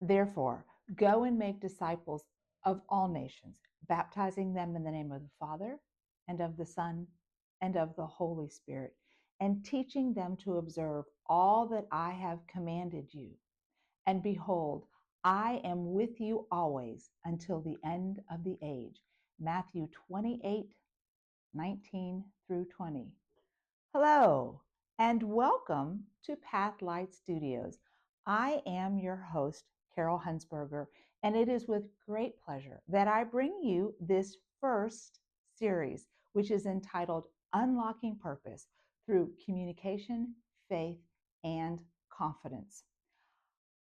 Therefore, go and make disciples of all nations, baptizing them in the name of the Father and of the Son and of the Holy Spirit, and teaching them to observe all that I have commanded you. And behold, I am with you always until the end of the age. Matthew 28:19 through 20. Hello, and welcome to Pathlights Studios. I am your host, Carol Hunsberger, and it is with great pleasure that I bring you this first series, which is entitled Unlocking Purpose Through Communication, Faith, and Confidence.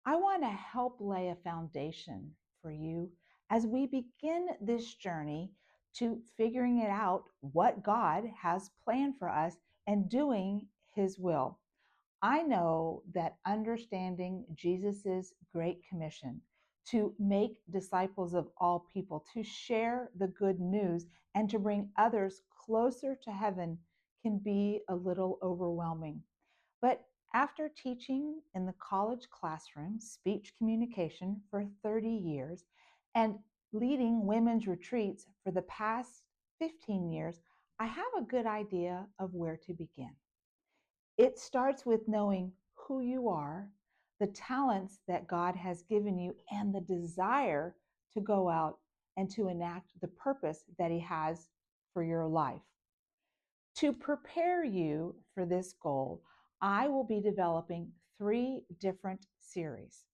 I want to help lay a foundation for you as we begin this journey to figuring it out what God has planned for us and doing His will. I know that understanding Jesus's great commission to make disciples of all people, to share the good news, and to bring others closer to heaven can be a little overwhelming. But after teaching in the college classroom speech communication for 30 years and leading women's retreats for the past 15 years, I have a good idea of where to begin. It starts with knowing who you are, the talents that God has given you, and the desire to go out and to enact the purpose that He has for your life. To prepare you for this goal, I will be developing 3 different series.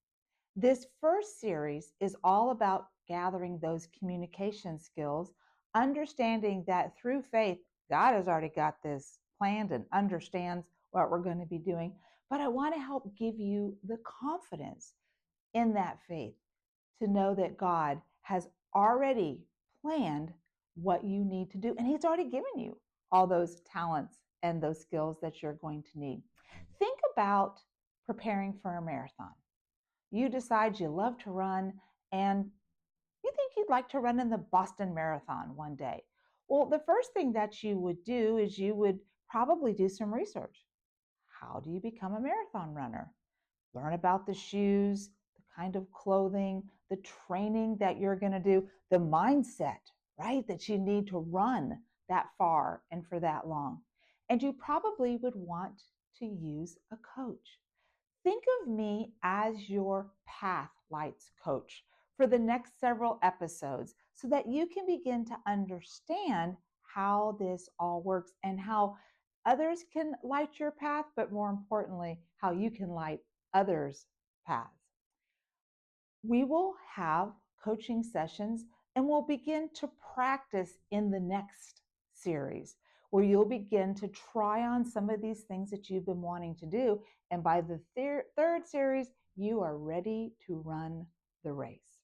This first series is all about gathering those communication skills, understanding that through faith, God has already got this planned and understands what we're going to be doing. But I want to help give you the confidence in that faith to know that God has already planned what you need to do, and He's already given you all those talents and those skills that you're going to need. Think about preparing for a marathon. You decide you love to run and you think you'd like to run in the Boston Marathon one day. Well, the first thing that you would do is you would probably do some research. How do you become a marathon runner? Learn about the shoes, the kind of clothing, the training that you're going to do, the mindset, right, that you need to run that far and for that long. And you probably would want to use a coach. Think of me as your Pathlights coach for the next several episodes so that you can begin to understand how this all works and how others can light your path, but more importantly, how you can light others' paths. We will have coaching sessions and we'll begin to practice in the next series where you'll begin to try on some of these things that you've been wanting to do. And by the third series, you are ready to run the race.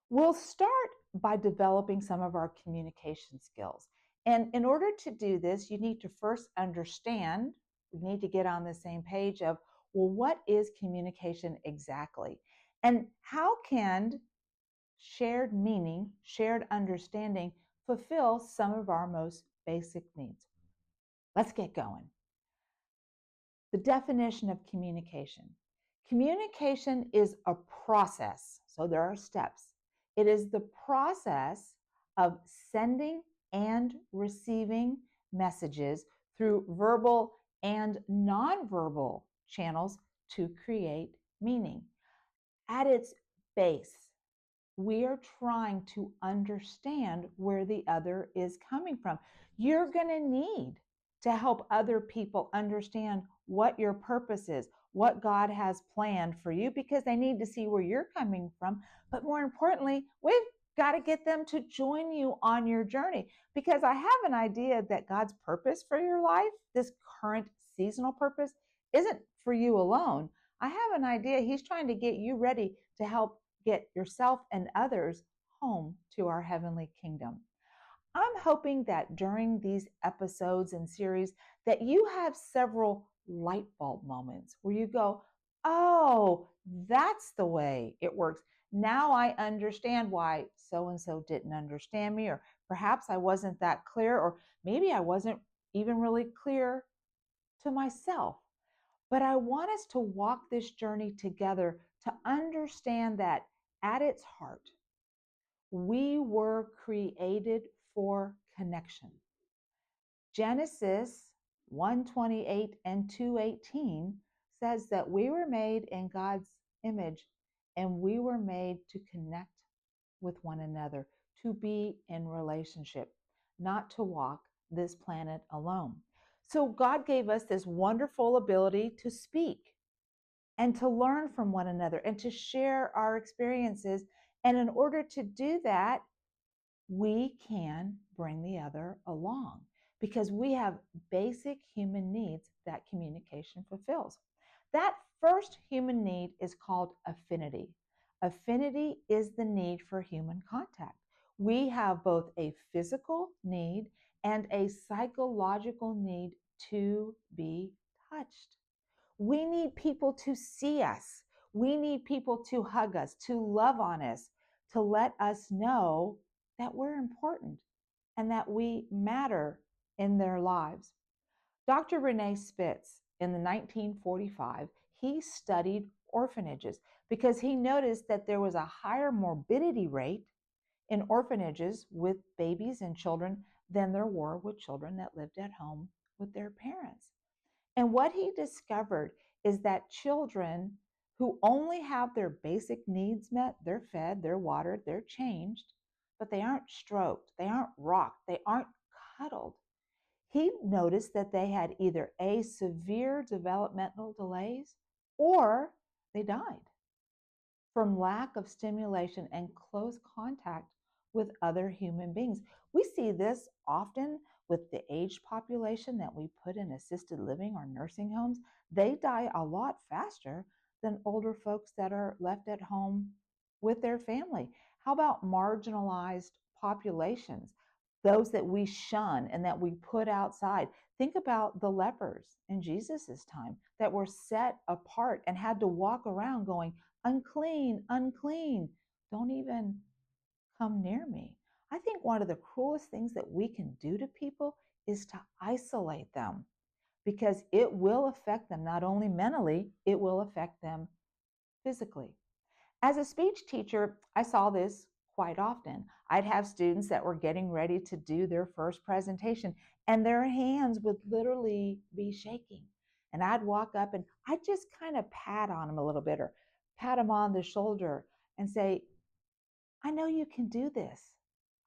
We'll start by developing some of our communication skills. And in order to do this, you need to first understand, we need to get on the same page of, well, what is communication exactly? And how can shared meaning, shared understanding fulfill some of our most basic needs? Let's get going. The definition of communication. Communication is a process, so there are steps. It is the process of sending and receiving messages through verbal and nonverbal channels to create meaning. At its base, we are trying to understand where the other is coming from. You're going to need to help other people understand what your purpose is, what God has planned for you, because they need to see where you're coming from. But more importantly, we've got to get them to join you on your journey, because I have an idea that God's purpose for your life, this current seasonal purpose, isn't for you alone. I have an idea He's trying to get you ready to help get yourself and others home to our heavenly kingdom. I'm hoping that during these episodes and series that you have several light bulb moments where you go, oh, that's the way it works. Now I understand why so-and-so didn't understand me, or perhaps I wasn't that clear, or maybe I wasn't even really clear to myself. But I want us to walk this journey together to understand that at its heart, we were created for connection. Genesis 1:28 and 2:18 says that we were made in God's image and we were made to connect with one another, to be in relationship, not to walk this planet alone. So God gave us this wonderful ability to speak and to learn from one another and to share our experiences. And in order to do that, we can bring the other along because we have basic human needs that communication fulfills. That first human need is called affinity. Affinity is the need for human contact. We have both a physical need and a psychological need to be touched. We need people to see us. We need people to hug us, to love on us, to let us know that we're important and that we matter in their lives. Dr. Renee Spitz, in the 1945, he studied orphanages because he noticed that there was a higher morbidity rate in orphanages with babies and children than there were with children that lived at home with their parents. And what he discovered is that children who only have their basic needs met, they're fed, they're watered, they're changed, but they aren't stroked, they aren't rocked, they aren't cuddled. He noticed that they had either A, severe developmental delays, or they died from lack of stimulation and close contact with other human beings. We see this often with the aged population that we put in assisted living or nursing homes. They die a lot faster than older folks that are left at home with their family. How about marginalized populations? Those that we shun and that we put outside. Think about the lepers in Jesus's time that were set apart and had to walk around going, unclean, unclean. Don't even come near me. I think one of the cruelest things that we can do to people is to isolate them because it will affect them not only mentally, it will affect them physically. As a speech teacher, I saw this quite often. I'd have students that were getting ready to do their first presentation, and their hands would literally be shaking. And I'd walk up and I'd just kind of pat on them a little bit or pat them on the shoulder and say, I know you can do this.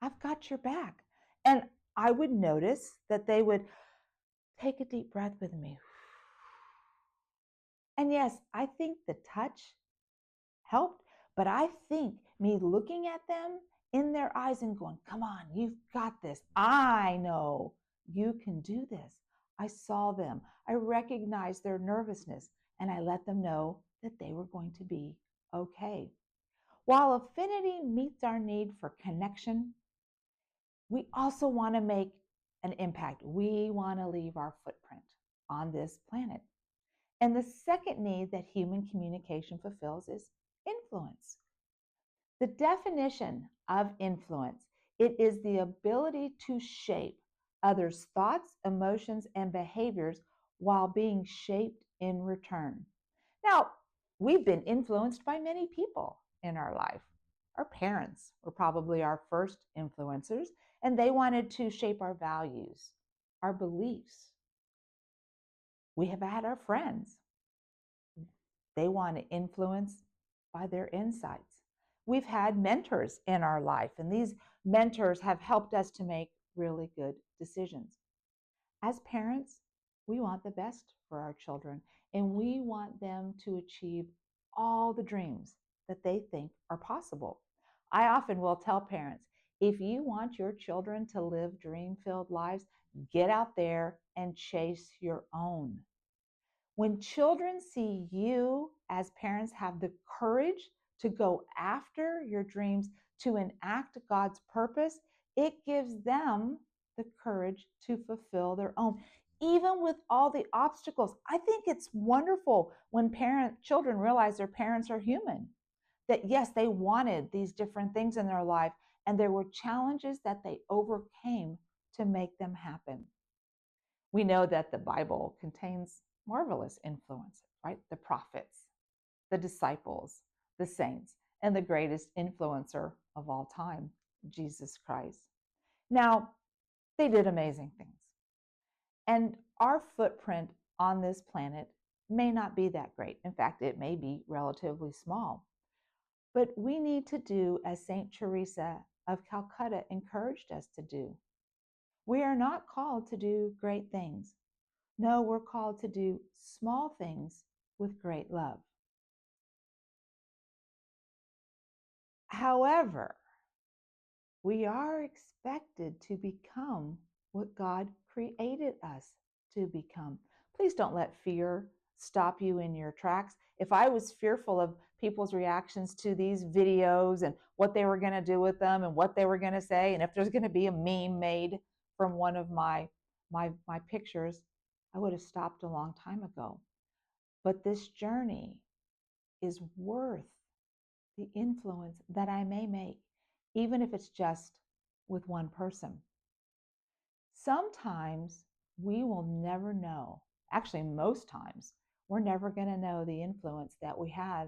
I've got your back. And I would notice that they would take a deep breath with me. And yes, I think the touch helped, but I think me looking at them in their eyes and going, come on, you've got this. I know you can do this. I saw them. I recognized their nervousness and I let them know that they were going to be okay. While affinity meets our need for connection, we also want to make an impact. We want to leave our footprint on this planet. And the second need that human communication fulfills is influence. The definition of influence, it is the ability to shape others' thoughts, emotions, and behaviors while being shaped in return. Now, we've been influenced by many people in our life. Our parents were probably our first influencers, and they wanted to shape our values, our beliefs. We have had our friends. They want to influence by their insights. We've had mentors in our life, and these mentors have helped us to make really good decisions. As parents, we want the best for our children, and we want them to achieve all the dreams that they think are possible. I often will tell parents, if you want your children to live dream-filled lives, get out there and chase your own. When children see you as parents have the courage to go after your dreams, to enact God's purpose, it gives them the courage to fulfill their own, even with all the obstacles. I think it's wonderful when children realize their parents are human, that yes, they wanted these different things in their life, and there were challenges that they overcame to make them happen. We know that the Bible contains marvelous influence, right? The prophets, the disciples, the saints, and the greatest influencer of all time, Jesus Christ. Now, they did amazing things. And our footprint on this planet may not be that great. In fact, it may be relatively small. But we need to do as St. Teresa of Calcutta encouraged us to do. We are not called to do great things. No, we're called to do small things with great love. However, we are expected to become what God created us to become. Please don't let fear stop you in your tracks. If I was fearful of people's reactions to these videos and what they were going to do with them and what they were going to say, and if there's going to be a meme made from one of my pictures, I would have stopped a long time ago. But this journey is worth the influence that I may make, even if it's just with one person. Sometimes we will never know. Actually, most times, we're never going to know the influence that we had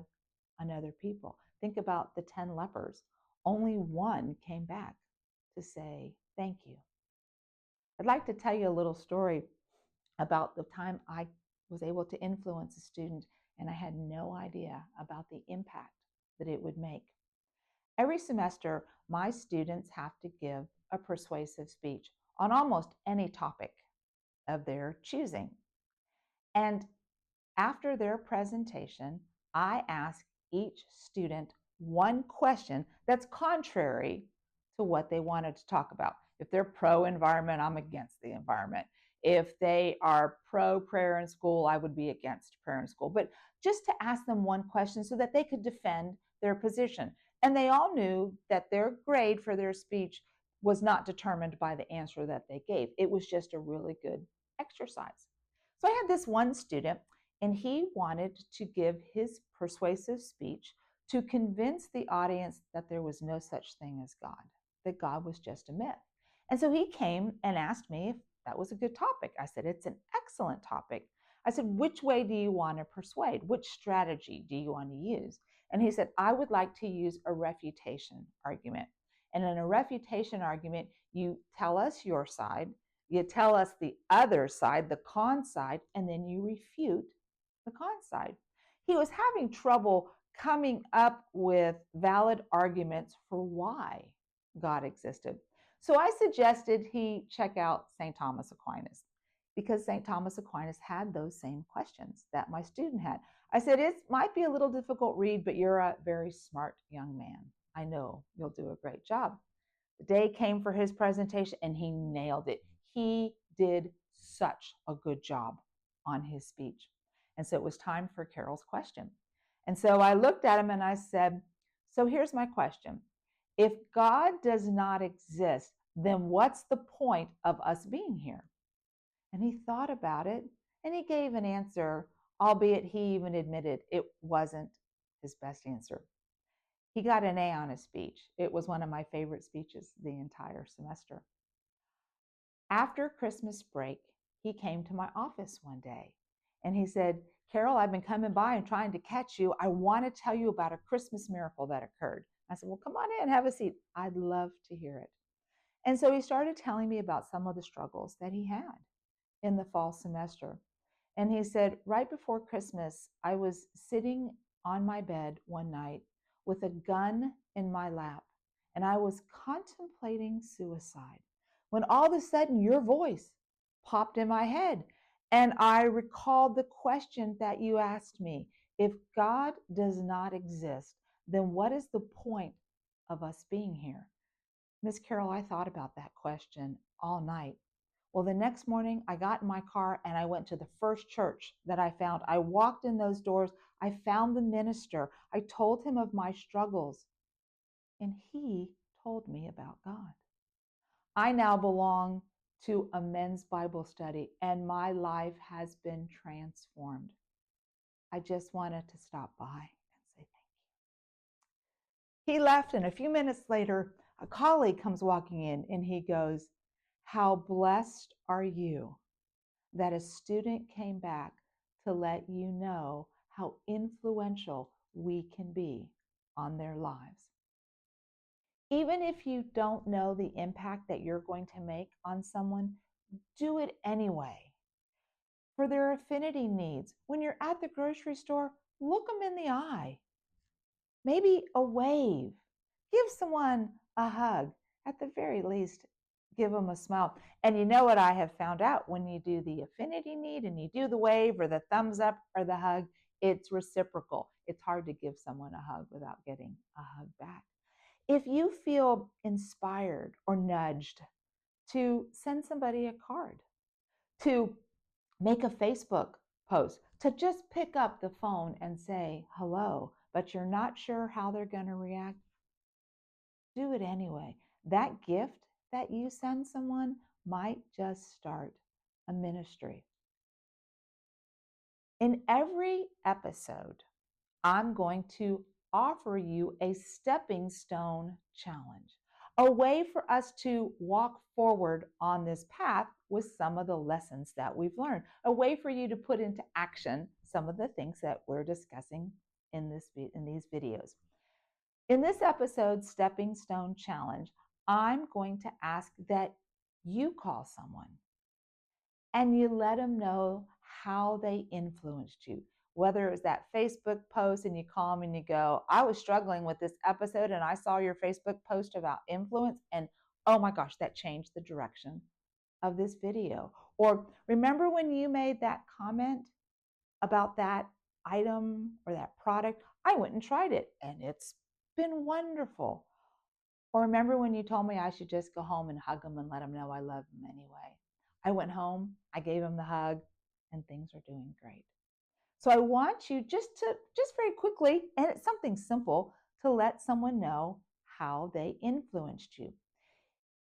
on other people. Think about the 10 lepers. Only one came back to say thank you. I'd like to tell you a little story about the time I was able to influence a student and I had no idea about the impact that it would make. Every semester, my students have to give a persuasive speech on almost any topic of their choosing. And after their presentation, I ask each student one question that's contrary to what they wanted to talk about. If they're pro-environment, I'm against the environment. If they are pro-prayer in school, I would be against prayer in school. But just to ask them one question so that they could defend their position. And they all knew that their grade for their speech was not determined by the answer that they gave. It was just a really good exercise. So I had this one student, and he wanted to give his persuasive speech to convince the audience that there was no such thing as God, that God was just a myth. And so he came and asked me if that was a good topic. I said, it's an excellent topic. I said, which way do you want to persuade? Which strategy do you want to use? And he said, I would like to use a refutation argument. And in a refutation argument, you tell us your side, you tell us the other side, the con side, and then you refute the con side. He was having trouble coming up with valid arguments for why God existed. So I suggested he check out St. Thomas Aquinas, because St. Thomas Aquinas had those same questions that my student had. I said, it might be a little difficult read, but you're a very smart young man. I know you'll do a great job. The day came for his presentation and he nailed it. He did such a good job on his speech. And so it was time for Carol's question. And so I looked at him and I said, so here's my question. If God does not exist, then what's the point of us being here? And he thought about it and he gave an answer, albeit he even admitted it wasn't his best answer. He got an A on his speech. It was one of my favorite speeches the entire semester. After Christmas break, he came to my office one day and he said, Carol, I've been coming by and trying to catch you. I want to tell you about a Christmas miracle that occurred. I said, well, come on in, have a seat. I'd love to hear it. And so he started telling me about some of the struggles that he had in the fall semester. And he said, right before Christmas, I was sitting on my bed one night with a gun in my lap, and I was contemplating suicide when all of a sudden your voice popped in my head. And I recalled the question that you asked me. If God does not exist, then what is the point of us being here? Miss Carol, I thought about that question all night. Well, the next morning I got in my car and I went to the first church that I found. I walked in those doors. I found the minister. I told him of my struggles, and he told me about God. I now belong to a men's Bible study, and my life has been transformed. I just wanted to stop by and say thank you. He left, and a few minutes later, a colleague comes walking in, and he goes, how blessed are you that a student came back to let you know how influential we can be on their lives. Even if you don't know the impact that you're going to make on someone, do it anyway. For their affinity needs, when you're at the grocery store, look them in the eye. Maybe a wave. Give someone a hug. At the very least, give them a smile. And you know what I have found out? When you do the affinity need and you do the wave or the thumbs up or the hug, it's reciprocal. It's hard to give someone a hug without getting a hug back. If you feel inspired or nudged to send somebody a card, to make a Facebook post, to just pick up the phone and say hello, but you're not sure how they're going to react, do it anyway. That gift that you send someone might just start a ministry. In every episode, I'm going to offer you a stepping stone challenge, a way for us to walk forward on this path with some of the lessons that we've learned, a way for you to put into action some of the things that we're discussing in these videos. In this episode, Stepping Stone Challenge, I'm going to ask that you call someone and you let them know how they influenced you. Whether it was that Facebook post and you call them and you go, I was struggling with this episode and I saw your Facebook post about influence and oh my gosh, that changed the direction of this video. Or remember when you made that comment about that item or that product? I went and tried it and it's been wonderful. Or remember when you told me I should just go home and hug them and let them know I love them anyway? I went home, I gave them the hug, and things are doing great. So I want you just very quickly, and it's something simple, to let someone know how they influenced you.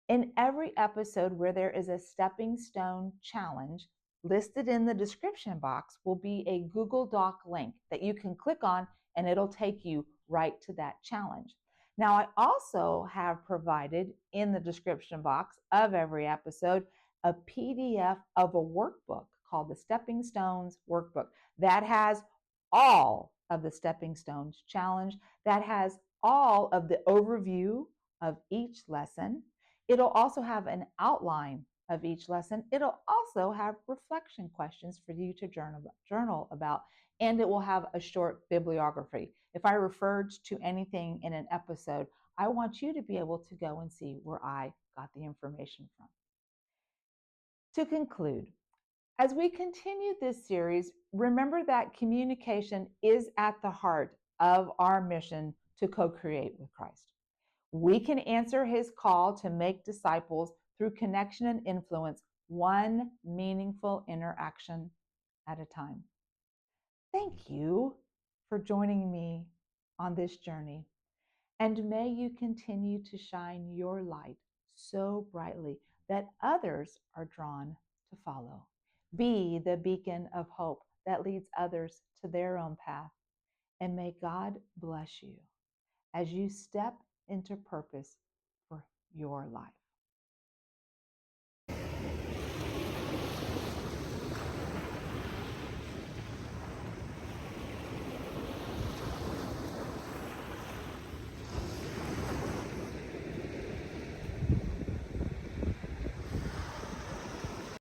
In every episode where there is a stepping stone challenge, listed in the description box will be a Google Doc link that you can click on and it'll take you right to that challenge. Now, I also have provided in the description box of every episode a PDF of a workbook called the Stepping Stones Workbook that has all of the Stepping Stones challenge, that has all of the overview of each lesson. It'll also have an outline of each lesson. It'll also have reflection questions for you to journal about, and it will have a short bibliography. If I referred to anything in an episode, I want you to be able to go and see where I got the information from. To conclude, as we continue this series, remember that communication is at the heart of our mission to co-create with Christ. We can answer his call to make disciples through connection and influence, one meaningful interaction at a time. Thank you for joining me on this journey, and may you continue to shine your light so brightly that others are drawn to follow. Be the beacon of hope that leads others to their own path, and may God bless you as you step into purpose for your life.